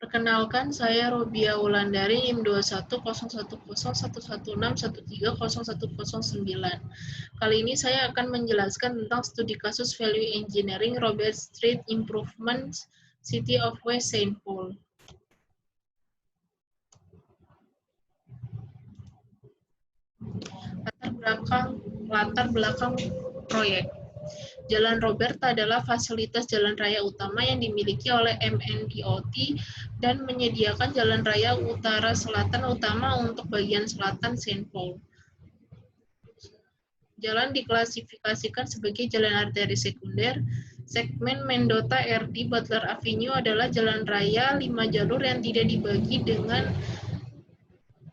Perkenalkan, saya Robia Wulandari, NIM 21010116130109. Kali ini saya akan menjelaskan tentang studi kasus Value Engineering Robert Street Improvements City of West St. Paul. Latar belakang proyek. Jalan Robert adalah fasilitas jalan raya utama yang dimiliki oleh MNDOT dan menyediakan jalan raya utara-selatan utama untuk bagian selatan St. Paul. Jalan diklasifikasikan sebagai jalan arteri sekunder. Segmen Mendota RD Butler Avenue adalah jalan raya 5 jalur yang tidak dibagi dengan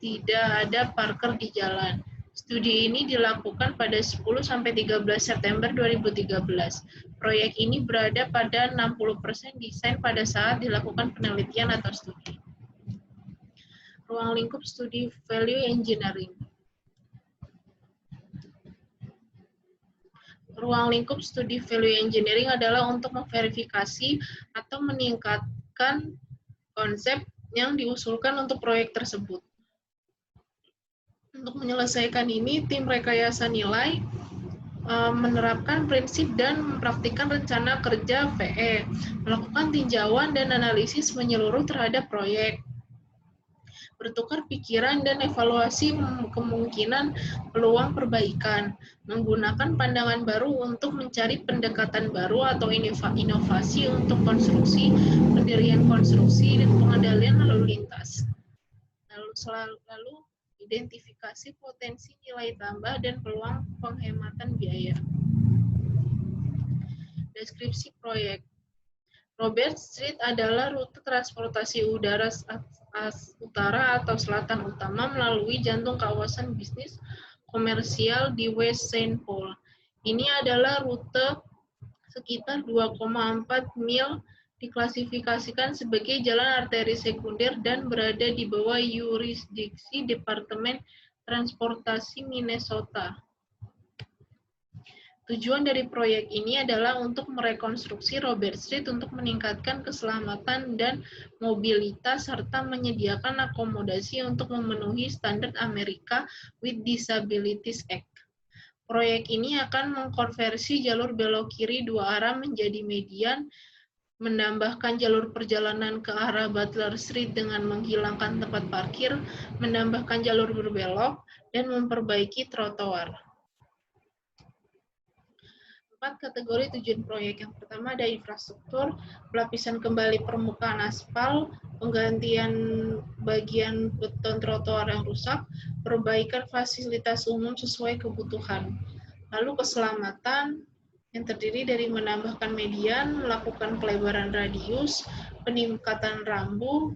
tidak ada parker di jalan. Studi ini dilakukan pada 10–13 September 2013. Proyek ini berada pada 60% desain pada saat dilakukan penelitian atau studi. Ruang lingkup studi Value Engineering. Ruang lingkup studi Value Engineering adalah untuk memverifikasi atau meningkatkan konsep yang diusulkan untuk proyek tersebut. Untuk menyelesaikan ini, tim rekayasa nilai menerapkan prinsip dan mempraktikkan rencana kerja VE, melakukan tinjauan dan analisis menyeluruh terhadap proyek, bertukar pikiran dan evaluasi kemungkinan peluang perbaikan, menggunakan pandangan baru untuk mencari pendekatan baru atau inovasi untuk konstruksi, pendirian konstruksi, dan pengendalian lalu lintas. Lalu identifikasi potensi nilai tambah dan peluang penghematan biaya. Deskripsi proyek. Robert Street adalah rute transportasi udara utara atau selatan utama melalui jantung kawasan bisnis komersial di West St. Paul. Ini adalah rute sekitar 2,4 mil, diklasifikasikan sebagai jalan arteri sekunder dan berada di bawah yurisdiksi Departemen Transportasi Minnesota. Tujuan dari proyek ini adalah untuk merekonstruksi Robert Street untuk meningkatkan keselamatan dan mobilitas serta menyediakan akomodasi untuk memenuhi standar America with Disabilities Act. Proyek ini akan mengkonversi jalur belok kiri 2 arah menjadi median, menambahkan jalur perjalanan ke arah Butler Street dengan menghilangkan tempat parkir, menambahkan jalur berbelok, dan memperbaiki trotoar. 4 kategori tujuan proyek. Yang pertama ada infrastruktur, pelapisan kembali permukaan aspal, penggantian bagian beton trotoar yang rusak, perbaikan fasilitas umum sesuai kebutuhan. Lalu keselamatan, yang terdiri dari menambahkan median, melakukan pelebaran radius, peningkatan rambu,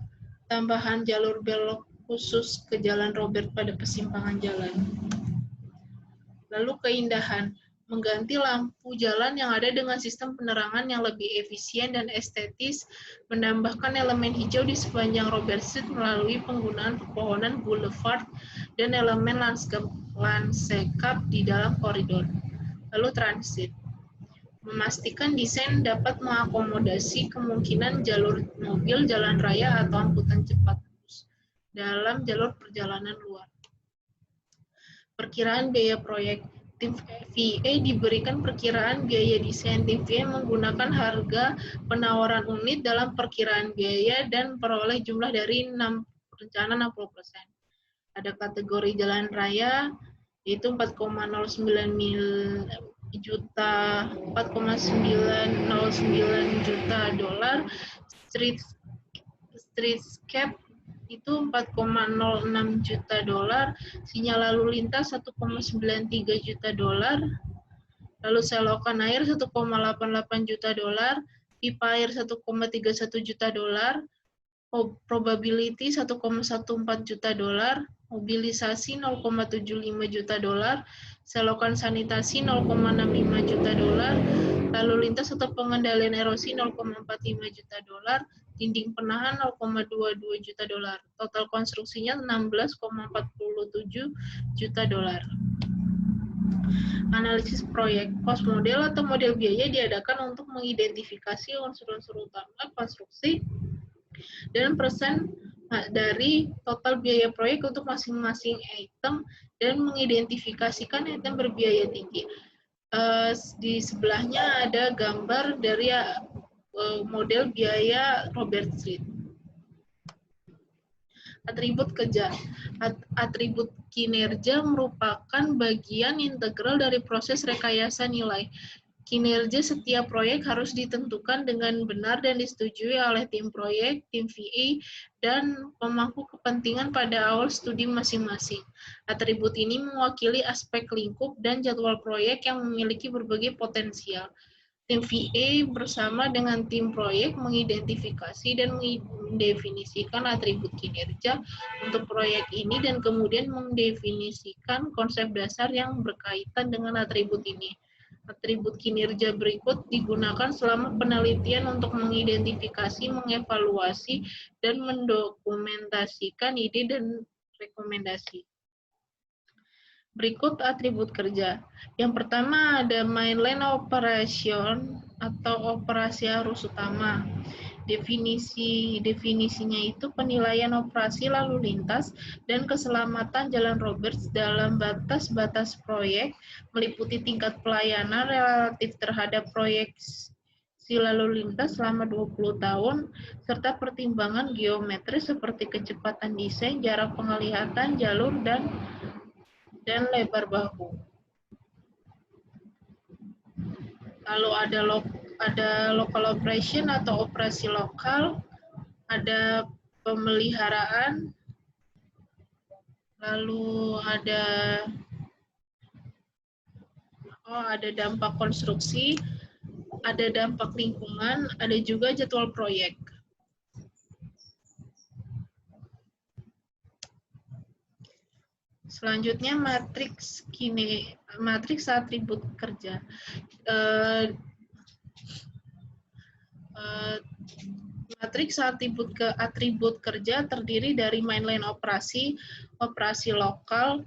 tambahan jalur belok khusus ke Jalan Robert pada persimpangan jalan. Lalu keindahan, mengganti lampu jalan yang ada dengan sistem penerangan yang lebih efisien dan estetis, menambahkan elemen hijau di sepanjang Robert Street melalui penggunaan pepohonan boulevard dan elemen landscape di dalam koridor. Lalu transit, memastikan desain dapat mengakomodasi kemungkinan jalur mobil, jalan raya, atau angkutan cepat dalam jalur perjalanan luar. Perkiraan biaya proyek. Tim VA diberikan perkiraan biaya desain. Tim VA menggunakan harga penawaran unit dalam perkiraan biaya dan peroleh jumlah dari rencana 60%. Ada kategori jalan raya, yaitu 4,09 juta dolar, streetscape itu 4,06 juta dolar, sinyal lalu lintas 1,93 juta dolar, lalu selokan air 1,88 juta dolar, pipa air 1,31 juta dolar, probability 1,14 juta dolar, mobilisasi 0,75 juta dolar, selokan sanitasi 0,65 juta dolar, lalu lintas atau pengendalian erosi 0,45 juta dolar, dinding penahan 0,22 juta dolar. Total konstruksinya 16,47 juta dolar. Analisis proyek. Cost model atau model biaya diadakan untuk mengidentifikasi unsur-unsur utama konstruksi dan persen dari total biaya proyek untuk masing-masing item dan mengidentifikasikan item berbiaya tinggi. Di sebelahnya ada gambar dari model biaya Robert Street. Atribut kerja. Atribut kinerja merupakan bagian integral dari proses rekayasa nilai. Kinerja setiap proyek harus ditentukan dengan benar dan disetujui oleh tim proyek, tim VA, dan pemangku kepentingan pada awal studi masing-masing. Atribut ini mewakili aspek lingkup dan jadwal proyek yang memiliki berbagai potensial. Tim VA bersama dengan tim proyek mengidentifikasi dan mendefinisikan atribut kinerja untuk proyek ini dan kemudian mendefinisikan konsep dasar yang berkaitan dengan atribut ini. Atribut kinerja berikut digunakan selama penelitian untuk mengidentifikasi, mengevaluasi, dan mendokumentasikan ide dan rekomendasi. Berikut atribut kerja. Yang pertama ada mainline operation atau operasi arus utama. Definisinya itu penilaian operasi lalu lintas dan keselamatan Jalan Roberts dalam batas-batas proyek, meliputi tingkat pelayanan relatif terhadap proyek lalu lintas selama 20 tahun, serta pertimbangan geometris seperti kecepatan desain, jarak penglihatan, jalur, dan lebar bahu. Lalu ada local operation atau operasi lokal, ada pemeliharaan, lalu ada dampak konstruksi, ada dampak lingkungan, ada juga jadwal proyek. Selanjutnya matriks atribut kerja. Matriks atribut kerja terdiri dari mainline operasi, operasi lokal,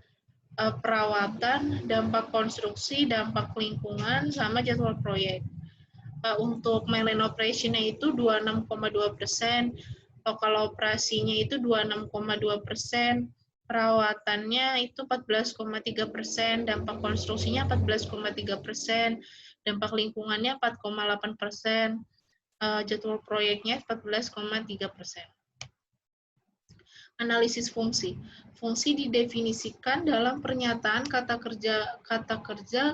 perawatan, dampak konstruksi, dampak lingkungan, sama jadwal proyek. Untuk mainline operation-nya itu 26,2%, lokal operasinya itu 26,2%, perawatannya itu 14,3%, dampak konstruksinya 14,3%, dampak lingkungannya 4,8%, jadwal proyeknya 14,3%. Analisis fungsi. Fungsi didefinisikan dalam pernyataan kata kerja,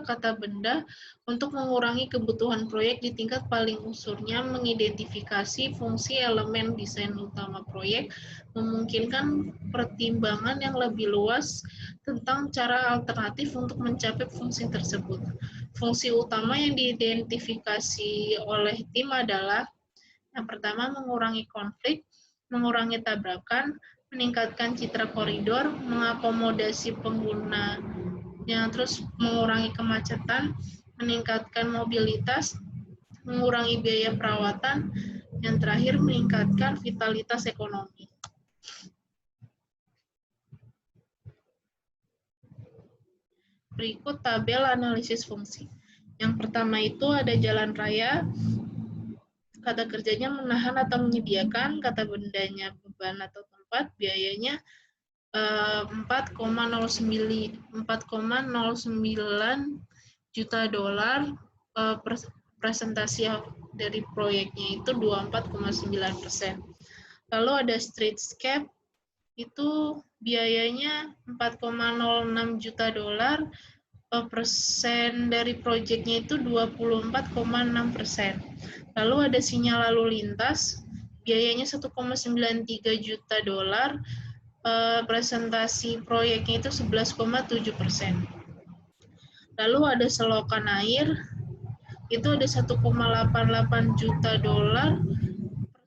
kata benda untuk mengurangi kebutuhan proyek di tingkat paling unsurnya, mengidentifikasi fungsi elemen desain utama proyek, memungkinkan pertimbangan yang lebih luas tentang cara alternatif untuk mencapai fungsi tersebut. Fungsi utama yang diidentifikasi oleh tim adalah yang pertama mengurangi konflik, mengurangi tabrakan, meningkatkan citra koridor, mengakomodasi pengguna, terus mengurangi kemacetan, meningkatkan mobilitas, mengurangi biaya perawatan, yang terakhir meningkatkan vitalitas ekonomi. Berikut tabel analisis fungsi. Yang pertama itu ada jalan raya, kata kerjanya menahan atau menyediakan, kata bendanya beban atau tempat, biayanya 4,09 juta dolar, presentasi dari proyeknya itu 24,9%. Lalu ada streetscape, itu biayanya 4,06 juta dolar, persen dari proyeknya itu 24,6%. Lalu ada sinyal lalu lintas, biayanya 1,93 juta dolar, presentasi proyeknya itu 11,7%. Lalu ada selokan air, itu ada 1,88 juta dolar,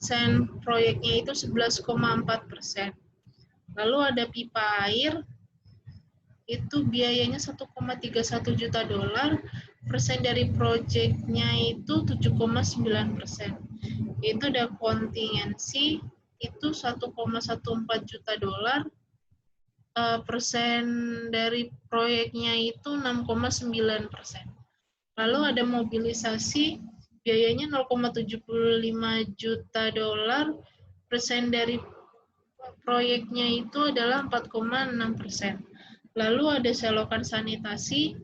persen proyeknya itu 11,4%. Lalu ada pipa air, itu biayanya 1,31 juta dolar, persen dari proyeknya itu 7,9%. Itu ada kontingensi, itu 1,14 juta dolar, persen dari proyeknya itu 6,9%. Lalu ada mobilisasi, biayanya 0,75 juta dolar, persen dari proyeknya itu adalah 4,6%. Lalu ada selokan sanitasi,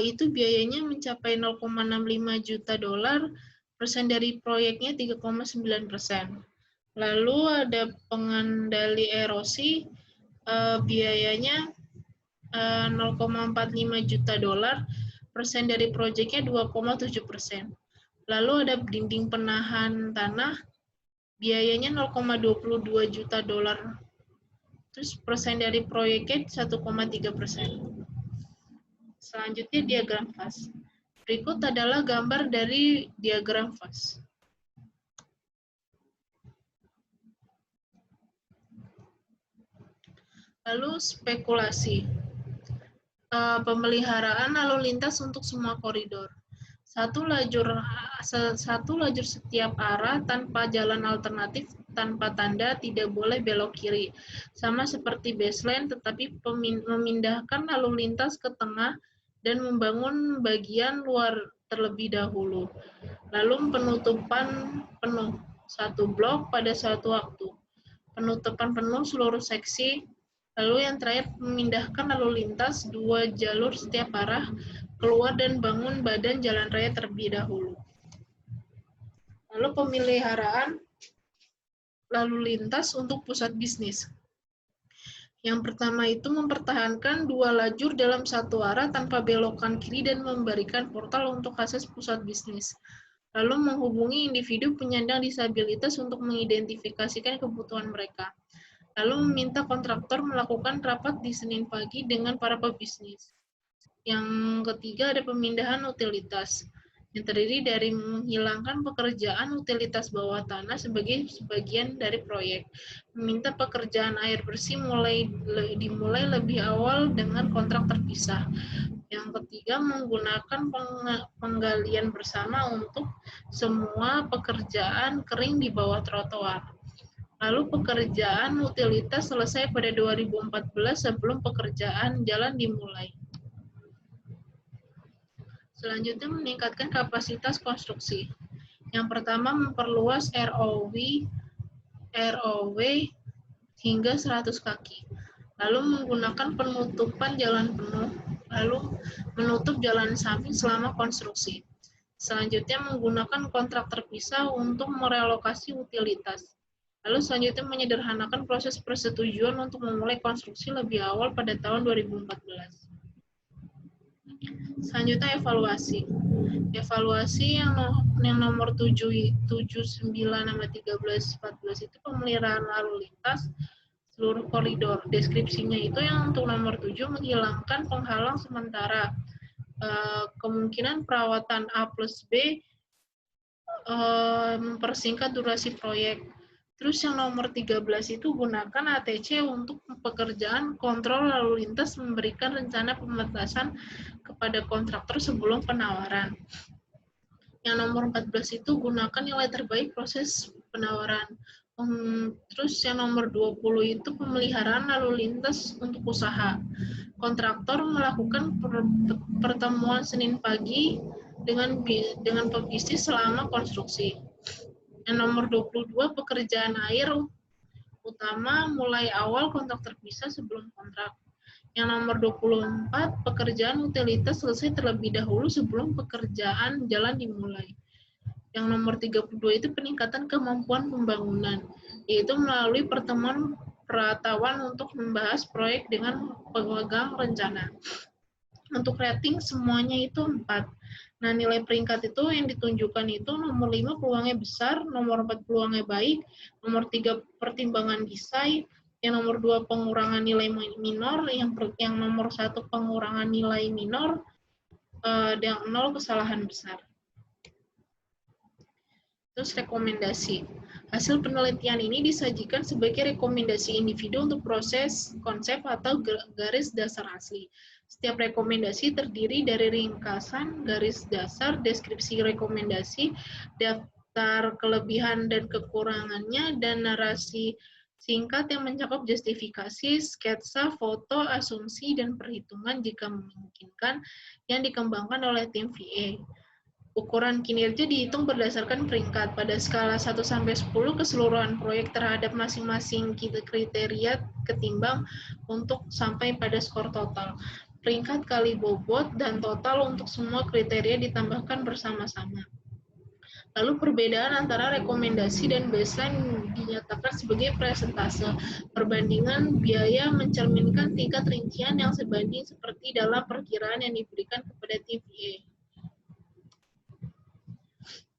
itu biayanya mencapai 0,65 juta dolar, persen dari proyeknya 3,9%. Lalu ada pengendali erosi, biayanya 0,45 juta dolar, persen dari proyeknya 2,7%. Lalu ada dinding penahan tanah, biayanya 0,22 juta dolar, terus persen dari proyeknya 1,3%. Selanjutnya diagram fase. Berikut adalah gambar dari diagram fase. Lalu spekulasi. Pemeliharaan lalu lintas untuk semua koridor. Satu lajur setiap arah tanpa jalan alternatif, tanpa tanda, tidak boleh belok kiri. Sama seperti baseline, tetapi memindahkan lalu lintas ke tengah dan membangun bagian luar terlebih dahulu. Lalu penutupan penuh satu blok pada suatu waktu. Penutupan penuh seluruh seksi. Lalu yang terakhir, memindahkan lalu lintas 2 jalur setiap arah, keluar dan bangun badan jalan raya terlebih dahulu. Lalu pemeliharaan lalu lintas untuk pusat bisnis. Yang pertama itu mempertahankan 2 lajur dalam satu arah tanpa belokan kiri dan memberikan portal untuk akses pusat bisnis. Lalu menghubungi individu penyandang disabilitas untuk mengidentifikasikan kebutuhan mereka. Lalu meminta kontraktor melakukan rapat di Senin pagi dengan para pebisnis. Yang ketiga ada pemindahan utilitas, yang terdiri dari menghilangkan pekerjaan utilitas bawah tanah sebagai sebagian dari proyek. Meminta pekerjaan air bersih dimulai lebih awal dengan kontrak terpisah. Yang ketiga, menggunakan penggalian bersama untuk semua pekerjaan kering di bawah trotoar. Lalu pekerjaan utilitas selesai pada 2014 sebelum pekerjaan jalan dimulai. Selanjutnya meningkatkan kapasitas konstruksi. Yang pertama memperluas ROW hingga 100 kaki. Lalu menggunakan penutupan jalan penuh, lalu menutup jalan samping selama konstruksi. Selanjutnya menggunakan kontrak terpisah untuk merelokasi utilitas. Lalu selanjutnya menyederhanakan proses persetujuan untuk memulai konstruksi lebih awal pada tahun 2014. Selanjutnya evaluasi. Evaluasi yang nomor 79 sama 13 14 itu pemeliharaan lalu lintas seluruh koridor. Deskripsinya itu yang untuk nomor 7 menghilangkan penghalang sementara. Kemungkinan perawatan A+B mempersingkat durasi proyek. Terus yang nomor 13 itu gunakan ATC untuk pekerjaan kontrol lalu lintas, memberikan rencana pembatasan kepada kontraktor sebelum penawaran. Yang nomor 14 itu gunakan nilai terbaik proses penawaran. Terus yang nomor 20 itu pemeliharaan lalu lintas untuk usaha. Kontraktor melakukan pertemuan Senin pagi dengan pebisnis selama konstruksi. Yang nomor 22, pekerjaan air utama mulai awal kontrak terpisah sebelum kontrak. Yang nomor 24, pekerjaan utilitas selesai terlebih dahulu sebelum pekerjaan jalan dimulai. Yang nomor 32 itu peningkatan kemampuan pembangunan, yaitu melalui pertemuan peratawan untuk membahas proyek dengan pemegang rencana. Untuk rating semuanya itu 4. Nah, nilai peringkat itu yang ditunjukkan itu nomor 5 peluangnya besar, nomor 4 peluangnya baik, nomor 3 pertimbangan desain, yang nomor 2 pengurangan nilai minor, yang nomor 1 pengurangan nilai minor, dan 0 kesalahan besar. Terus rekomendasi. Hasil penelitian ini disajikan sebagai rekomendasi individu untuk proses, konsep, atau garis dasar asli. Setiap rekomendasi terdiri dari ringkasan, garis dasar, deskripsi rekomendasi, daftar kelebihan dan kekurangannya, dan narasi singkat yang mencakup justifikasi, sketsa, foto, asumsi, dan perhitungan jika memungkinkan yang dikembangkan oleh tim VA. Ukuran kinerja dihitung berdasarkan peringkat. Pada skala 1-10, keseluruhan proyek terhadap masing-masing kriteria ketimbang untuk sampai pada skor total. Peringkat kali bobot dan total untuk semua kriteria ditambahkan bersama-sama. Lalu perbedaan antara rekomendasi dan baseline dinyatakan sebagai persentase. Perbandingan biaya mencerminkan tingkat rincian yang sebanding seperti dalam perkiraan yang diberikan kepada tim VA.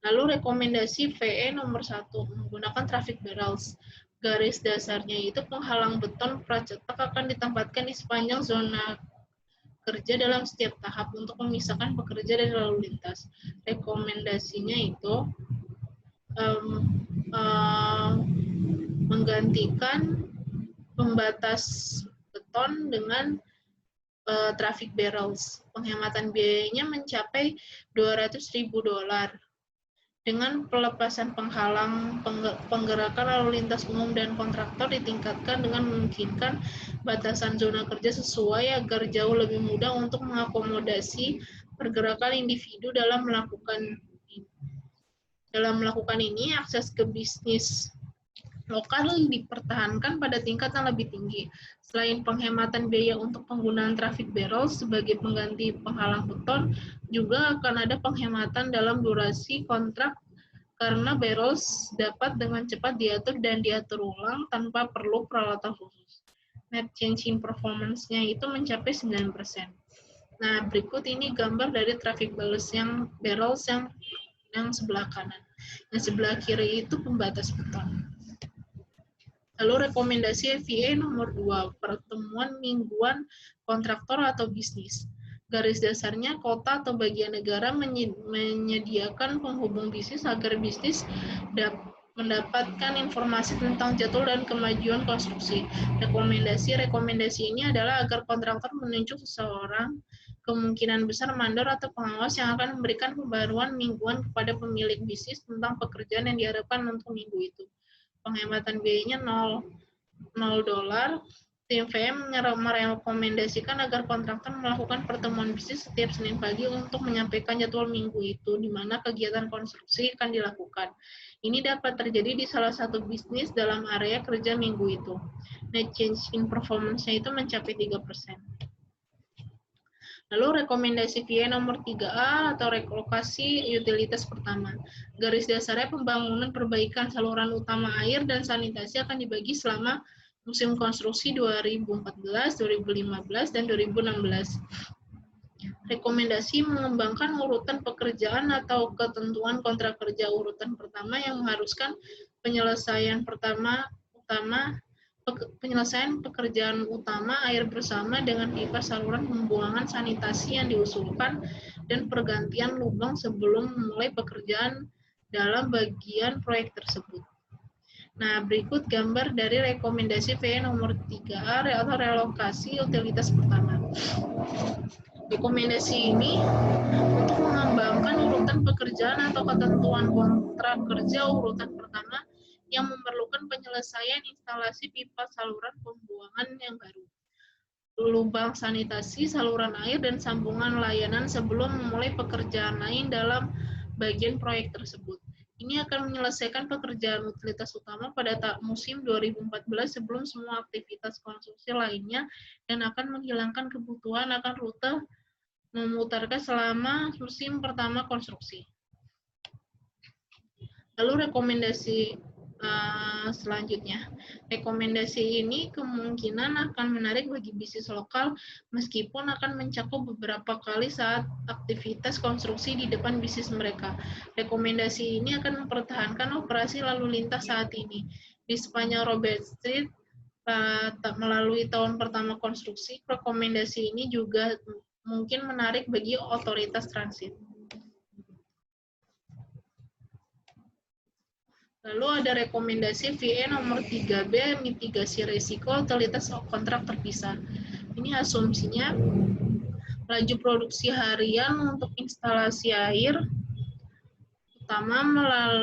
Lalu rekomendasi VE nomor 1, menggunakan traffic barrels. Garis dasarnya itu penghalang beton pracetak akan ditempatkan di sepanjang zona kerja dalam setiap tahap untuk memisahkan pekerja dari lalu lintas. Rekomendasinya itu menggantikan pembatas beton dengan traffic barrels. Penghematan biayanya mencapai $200.000. Dengan pelepasan penghalang, penggerakan lalu lintas umum dan kontraktor ditingkatkan dengan memungkinkan batasan zona kerja sesuai agar jauh lebih mudah untuk mengakomodasi pergerakan individu dalam melakukan ini, akses ke bisnis lokal dipertahankan pada tingkat yang lebih tinggi. Selain penghematan biaya untuk penggunaan traffic barrels sebagai pengganti penghalang beton, juga akan ada penghematan dalam durasi kontrak karena barrels dapat dengan cepat diatur dan diatur ulang tanpa perlu peralatan khusus. Net change in performance-nya itu mencapai 9%. Nah, berikut ini gambar dari traffic barrels yang sebelah kanan. Yang sebelah kiri itu pembatas beton. Lalu rekomendasi FVA nomor 2, pertemuan mingguan kontraktor atau bisnis. Garis dasarnya, kota atau bagian negara menyediakan penghubung bisnis agar bisnis mendapatkan informasi tentang jadwal dan kemajuan konstruksi. Rekomendasi ini adalah agar kontraktor menunjuk seseorang, kemungkinan besar mandor atau pengawas yang akan memberikan pembaruan mingguan kepada pemilik bisnis tentang pekerjaan yang diharapkan untuk minggu itu. Penghematan biayanya $0. Tim VM merekomendasikan agar kontraktor melakukan pertemuan bisnis setiap Senin pagi untuk menyampaikan jadwal minggu itu, di mana kegiatan konstruksi akan dilakukan. Ini dapat terjadi di salah satu bisnis dalam area kerja minggu itu. Net change in performance-nya itu mencapai 3%. Lalu rekomendasi VA nomor 3A atau relokasi utilitas pertama. Garis dasarnya pembangunan perbaikan saluran utama air dan sanitasi akan dibagi selama musim konstruksi 2014, 2015, dan 2016. Rekomendasi mengembangkan urutan pekerjaan atau ketentuan kontrak kerja urutan pertama yang mengharuskan penyelesaian pekerjaan utama air bersama dengan pipa saluran pembuangan sanitasi yang diusulkan dan pergantian lubang sebelum memulai pekerjaan dalam bagian proyek tersebut. Nah, berikut gambar dari rekomendasi VE nomor 3A atau relokasi utilitas pertama. Rekomendasi ini untuk mengembangkan urutan pekerjaan atau ketentuan kontrak kerja urutan pertama yang memerlukan penyelesaian instalasi pipa saluran pembuangan yang baru, lubang sanitasi, saluran air, dan sambungan layanan sebelum memulai pekerjaan lain dalam bagian proyek tersebut. Ini akan menyelesaikan pekerjaan utilitas utama pada musim 2014 sebelum semua aktivitas konstruksi lainnya dan akan menghilangkan kebutuhan akan rute memutarkan selama musim pertama konstruksi. Lalu rekomendasi selanjutnya. Rekomendasi ini kemungkinan akan menarik bagi bisnis lokal meskipun akan mencakup beberapa kali saat aktivitas konstruksi di depan bisnis mereka. Rekomendasi ini akan mempertahankan operasi lalu lintas saat ini. Di sepanjang Robert Street melalui tahun pertama konstruksi, rekomendasi ini juga mungkin menarik bagi otoritas transit. Lalu ada rekomendasi VE nomor 3B, mitigasi risiko utilitas kontrak terpisah. Ini asumsinya, laju produksi harian untuk instalasi air, utama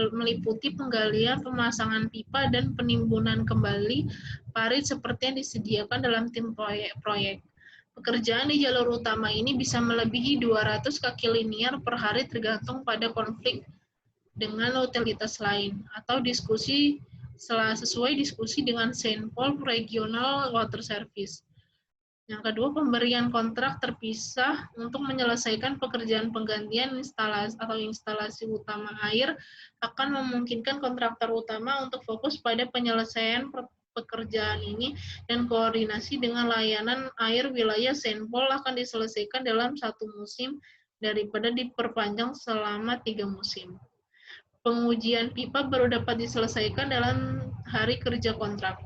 meliputi penggalian, pemasangan pipa, dan penimbunan kembali parit seperti yang disediakan dalam tim proyek. Pekerjaan di jalur utama ini bisa melebihi 200 kaki linear per hari tergantung pada konflik dengan utilitas lain, atau diskusi sesuai diskusi dengan Saint-Paul Regional Water Service. Yang kedua, pemberian kontrak terpisah untuk menyelesaikan pekerjaan penggantian instalasi utama air akan memungkinkan kontraktor utama untuk fokus pada penyelesaian pekerjaan ini, dan koordinasi dengan layanan air wilayah Saint-Paul akan diselesaikan dalam 1 musim daripada diperpanjang selama 3 musim. Pengujian pipa baru dapat diselesaikan dalam hari kerja kontrak.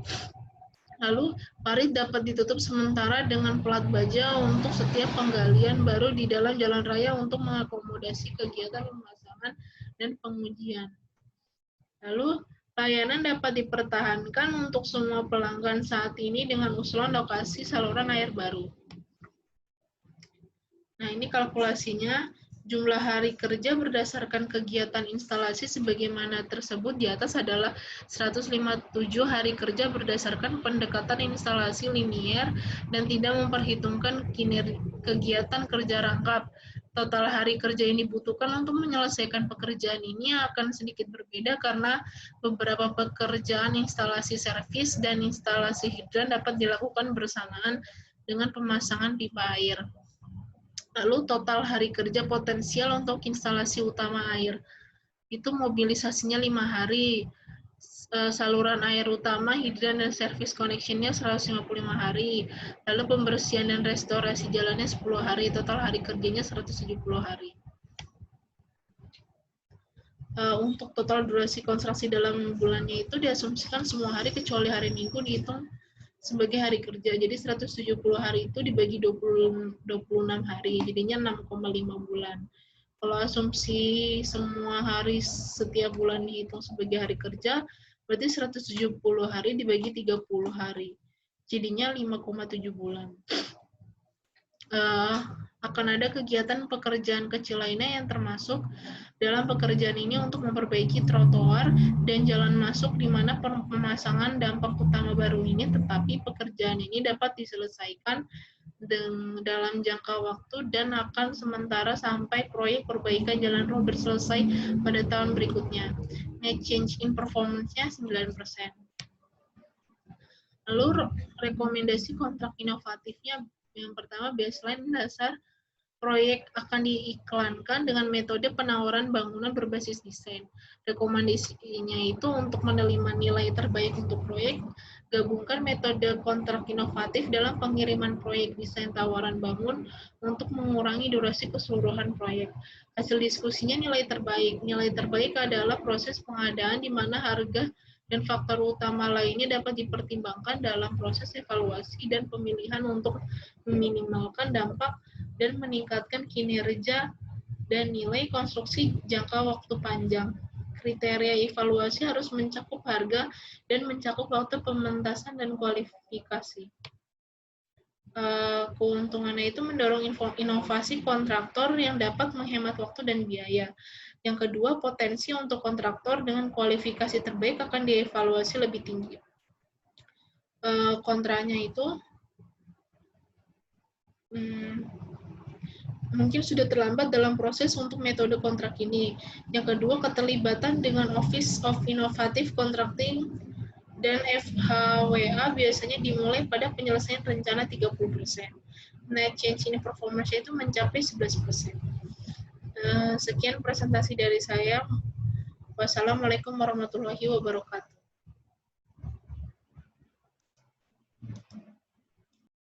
Lalu, parit dapat ditutup sementara dengan pelat baja untuk setiap penggalian baru di dalam jalan raya untuk mengakomodasi kegiatan pemasangan dan pengujian. Lalu, layanan dapat dipertahankan untuk semua pelanggan saat ini dengan usulan lokasi saluran air baru. Nah, ini kalkulasinya. Jumlah hari kerja berdasarkan kegiatan instalasi sebagaimana tersebut di atas adalah 157 hari kerja berdasarkan pendekatan instalasi linier dan tidak memperhitungkan kegiatan kerja rangkap. Total hari kerja yang dibutuhkan untuk menyelesaikan pekerjaan ini akan sedikit berbeda karena beberapa pekerjaan instalasi servis dan instalasi hidran dapat dilakukan bersamaan dengan pemasangan pipa air. Lalu total hari kerja potensial untuk instalasi utama air, itu mobilisasinya 5 hari, saluran air utama, hidran, dan service connection-nya 155 hari, lalu pembersihan dan restorasi jalannya 10 hari, total hari kerjanya 170 hari. Untuk total durasi konstruksi dalam bulannya itu diasumsikan semua hari kecuali hari Minggu dihitung sebagai hari kerja. Jadi 170 hari itu dibagi 26 hari, jadinya 6,5 bulan. Kalau asumsi semua hari setiap bulan dihitung sebagai hari kerja, berarti 170 hari dibagi 30 hari. Jadinya 5,7 bulan. Akan ada kegiatan pekerjaan kecil lainnya yang termasuk dalam pekerjaan ini untuk memperbaiki trotoar dan jalan masuk di mana pemasangan dampak utama baru ini, tetapi pekerjaan ini dapat diselesaikan dalam jangka waktu dan akan sementara sampai proyek perbaikan jalan Robert selesai pada tahun berikutnya. Net change in performance-nya 9%. Lalu rekomendasi kontrak inovatifnya, yang pertama baseline dasar proyek akan diiklankan dengan metode penawaran bangunan berbasis desain. Rekomendasinya itu untuk menerima nilai terbaik untuk proyek, gabungkan metode kontrak inovatif dalam pengiriman proyek desain tawaran bangun untuk mengurangi durasi keseluruhan proyek. Hasil diskusinya nilai terbaik. Nilai terbaik adalah proses pengadaan di mana harga dan faktor utama lainnya dapat dipertimbangkan dalam proses evaluasi dan pemilihan untuk meminimalkan dampak dan meningkatkan kinerja dan nilai konstruksi jangka waktu panjang. Kriteria evaluasi harus mencakup harga dan mencakup waktu pementasan dan kualifikasi. Keuntungannya itu mendorong inovasi kontraktor yang dapat menghemat waktu dan biaya. Yang kedua, potensi untuk kontraktor dengan kualifikasi terbaik akan dievaluasi lebih tinggi. Kontranya itu, mungkin sudah terlambat dalam proses untuk metode kontrak ini. Yang kedua, keterlibatan dengan Office of Innovative Contracting dan FHWA biasanya dimulai pada penyelesaian rencana 30%. Net change in performance itu mencapai 11%. Sekian presentasi dari saya. Wassalamualaikum warahmatullahi wabarakatuh.